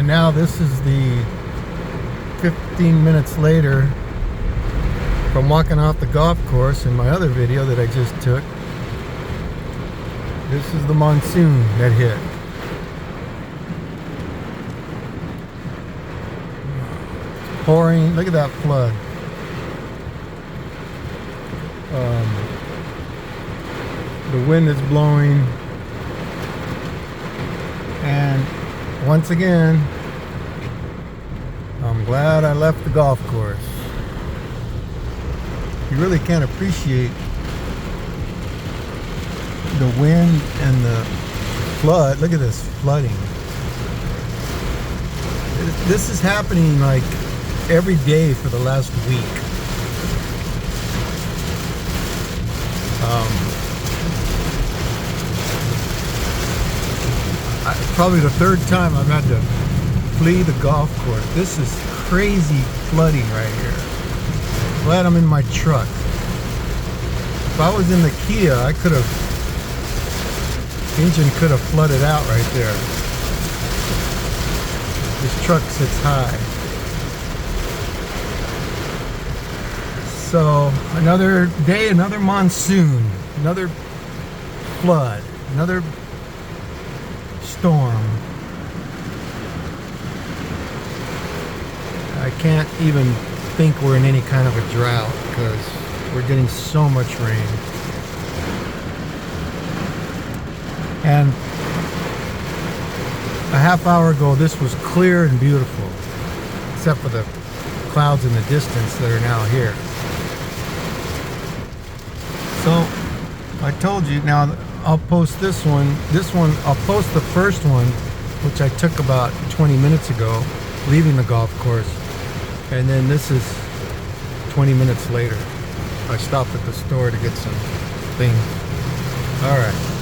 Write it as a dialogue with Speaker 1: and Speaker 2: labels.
Speaker 1: now this is the 15 minutes later from walking off the golf course in my other video that I just took. This is the monsoon that hit. Pouring, look at that flood. The wind is blowing, and once again, I'm glad I left the golf course. You really can't appreciate the wind and the flood. Look at this flooding. This is happening like every day for the last week. Probably the third time I've had to flee the golf course. This is crazy flooding right here. Glad I'm in my truck. If I was in the Kia, I could have, engine could have flooded out right there. This truck sits high. So another day, another monsoon, another flood, another storm. I can't even think we're in any kind of a drought because we're getting so much rain. And a half hour ago this was clear and beautiful, except for the clouds in the distance that are now here. So I told you, now I'll post this one. I'll post the first one, which I took about 20 minutes ago, leaving the golf course. And then this is 20 minutes later. I stopped at the store to get some things. All right.